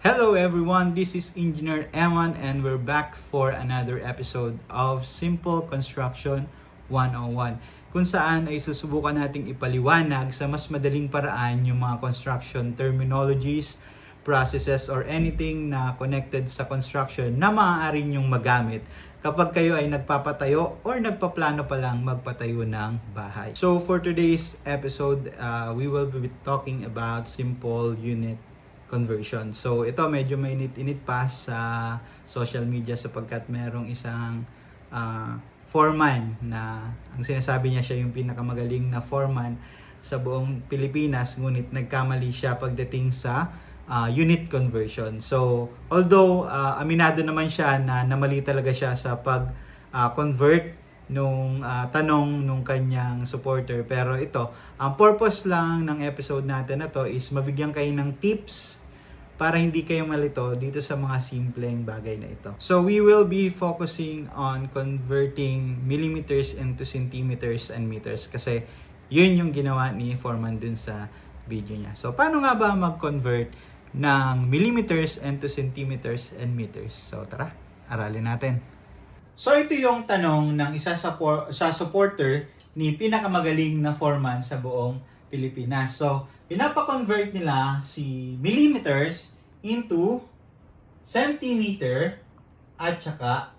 Hello everyone, this is Engineer Eman and we're back for another episode of Simple Construction 101 kung saan ay susubukan nating ipaliwanag sa mas madaling paraan yung mga construction terminologies, processes, or anything na connected sa construction na maaari nyong magamit kapag kayo ay nagpapatayo or nagpaplano pa lang magpatayo ng bahay. So for today's episode, we will be talking about simple unit conversion. So ito medyo mainit-init pa sa social media sapagkat merong isang foreman na ang sinasabi niya siya yung pinakamagaling na foreman sa buong Pilipinas, ngunit nagkamali siya pagdating sa unit conversion. So although aminado naman siya na namali talaga siya sa pag-convert nung tanong nung kanyang supporter, pero ito, ang purpose lang ng episode natin na to is mabigyan kayo ng tips para hindi kayo malito dito sa mga simpleng bagay na ito. So we will be focusing on converting millimeters into centimeters and meters kasi yun yung ginawa ni Foreman dun sa video niya. So paano nga ba mag-convert ng millimeters into centimeters and meters? So tara, aralin natin. So ito yung tanong ng isa sa supporter ni pinakamagaling na foreman sa buong Pilipinas. So pinapa-convert nila si millimeters into centimeter at saka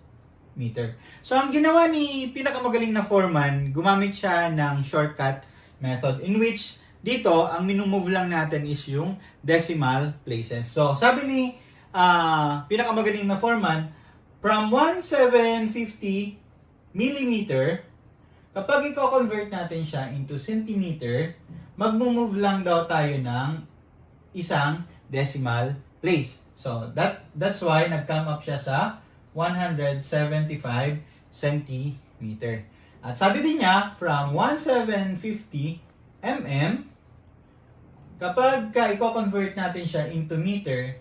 meter. So ang ginawa ni pinakamagaling na foreman, gumamit siya ng shortcut method in which dito ang minumove lang natin is yung decimal places. So sabi ni pinakamagaling na foreman, from 1750 millimeter, kapag i-convert natin siya into centimeter, mag-move lang daw tayo ng isang decimal place. So that's why nag-come up siya sa 175 centimeter. At sabi din niya, from 1750 mm, kapag i-convert natin siya into meter,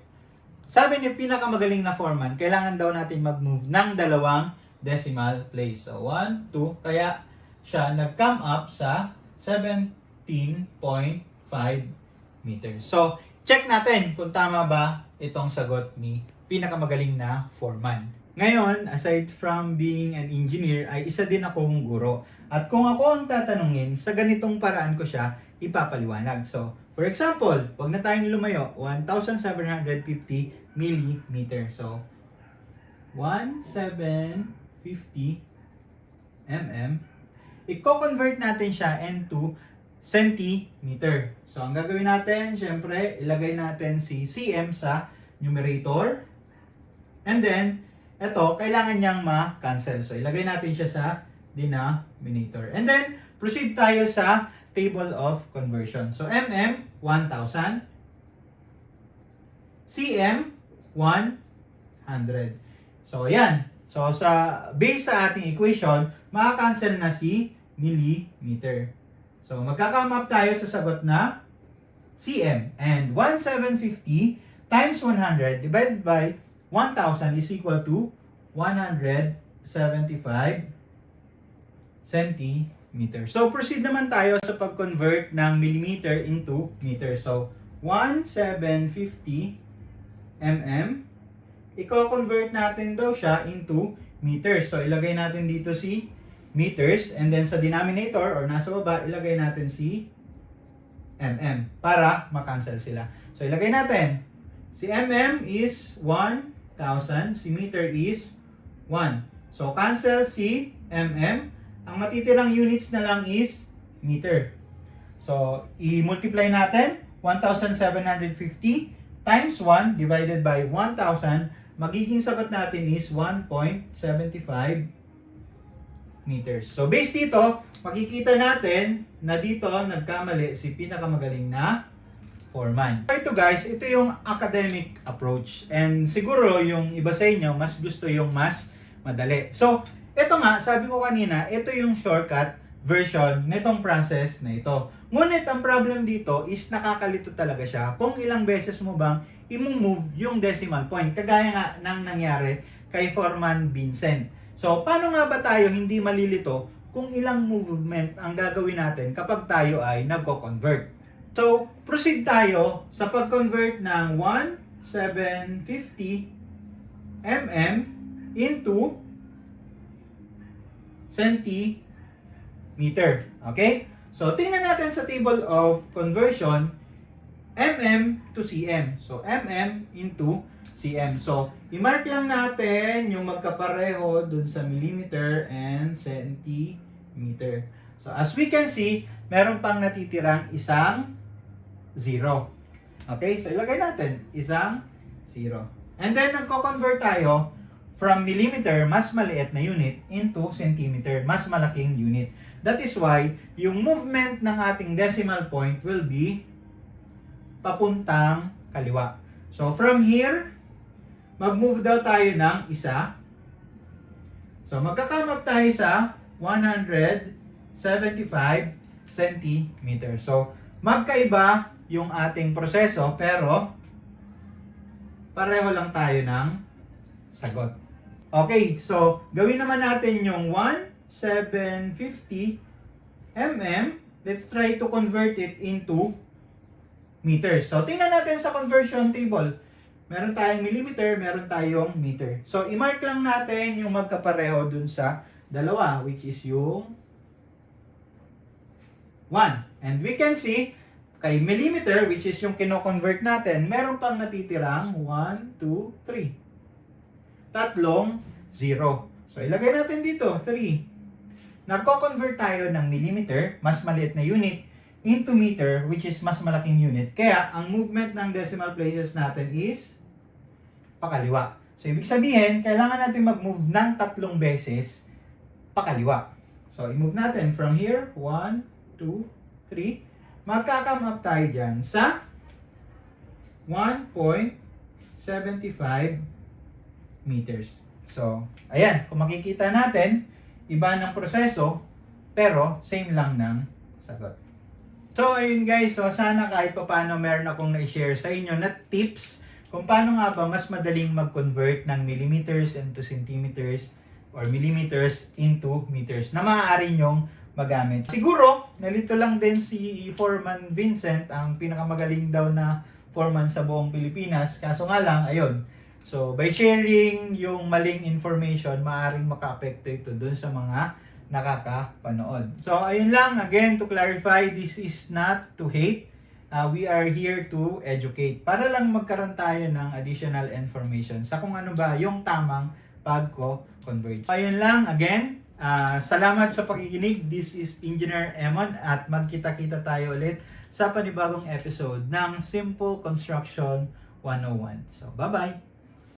sabi ni pinakamagaling na foreman, kailangan daw natin mag-move ng dalawang decimal place. So 1, 2, kaya siya nag-come up sa 17.5 meters. So, check natin kung tama ba itong sagot ni pinakamagaling na foreman. Ngayon, aside from being an engineer, ay isa din akong guro. At kung ako ang tatanungin, sa ganitong paraan ko siya ipapaliwanag. So, for example, wag na tayong lumayo, 1,750 millimeter. So, 1,750 mm. I-convert natin siya into centimeter. So, ang gagawin natin, syempre, ilagay natin si cm sa numerator. And then, ito, kailangan niyang ma-cancel. So, ilagay natin siya sa denominator. And then, proceed tayo sa table of conversion. So, mm, 1,000. cm, 100. So, ayan. So, base sa ating equation, maka-cancel na si millimeter. So, magka-come up tayo sa sagot na cm. And 1,750 times 100 divided by 1,000 is equal to 175 centimeter. So, proceed naman tayo sa pag-convert ng millimeter into meter. So, 1,750 mm. I-convert natin daw siya into meters. So, ilagay natin dito si meters, and then sa denominator or nasa baba, ilagay natin si mm para makancel sila. So, ilagay natin. Si mm is 1,000, si meter is 1. So, cancel si mm. Ang matitirang units na lang is meter. So, i-multiply natin. 1,750 times 1 divided by 1,000, magiging sagot natin is 1.75 meters. So, based dito, makikita natin na dito nagkamali si pinakamagaling na foreman. Ito guys, ito yung academic approach. And siguro yung iba sa inyo, mas gusto yung mas madali. So, ito nga, sabi ko kanina, ito yung shortcut version nitong process na ito. Ngunit ang problem dito is nakakalito talaga siya kung ilang beses mo bang i-move yung decimal point. Kagaya nga ng nangyari kay Foreman Vincent. So, paano nga ba tayo hindi malilito kung ilang movement ang gagawin natin kapag tayo ay nagko-convert? So, proceed tayo sa pag-convert ng 1 750 mm into centimeter. Okay? So, tingnan natin sa table of conversion, mm to cm. So, mm into cm. So, i-mark lang natin yung magkapareho dun sa millimeter and centimeter. So, as we can see, meron pang natitirang isang 0. Okay? So, ilagay natin isang 0. And then, nagko-convert tayo from millimeter, mas maliit na unit, into centimeter, mas malaking unit. That is why, yung movement ng ating decimal point will be papuntang kaliwa. So, from here, mag-move daw tayo ng isa. So, magka-come up tayo sa 175 centimeter. So, magkaiba yung ating proseso, pero pareho lang tayo ng sagot. Okay, so gawin naman natin yung 1,750 mm. Let's try to convert it into meters. So, tingnan natin sa conversion table. Meron tayong millimeter, meron tayong meter. So, i-mark lang natin yung magkapareho dun sa dalawa, which is yung 1. And we can see, kay millimeter, which is yung kino-convert natin, meron pang natitirang 1, 2, 3. Tatlong 0. So, ilagay natin dito, 3. Nagko-convert tayo ng millimeter, mas maliit na unit, into meter, which is mas malaking unit. Kaya, ang movement ng decimal places natin is pakaliwa. So, ibig sabihin, kailangan natin mag-move ng 3 beses pakaliwa. So, i-move natin from here, 1, 2, 3. Magka-come up tayo dyan sa 1.75 meters. So, ayan, kung makikita natin, iba ng proseso, pero same lang ng sagot. So, ayun guys, so sana kahit paano meron akong na-share sa inyo na tips kung paano nga ba mas madaling mag-convert ng millimeters into centimeters or millimeters into meters na maaari nyong magamit. Siguro, nalito lang din si Foreman Vincent, ang pinakamagaling daw na foreman sa buong Pilipinas. Kaso nga lang, ayun. So, by sharing yung maling information, maaaring maka-apekto ito dun sa mga nakakapanood. So, ayun lang. Again, to clarify, this is not to hate. We are here to educate. Para lang magkaroon tayo ng additional information sa kung ano ba yung tamang pagko-convert. So, ayun lang. Again, salamat sa pakikinig. This is Engineer Emon at magkita-kita tayo ulit sa panibagong episode ng Simple Construction 101. So, bye-bye!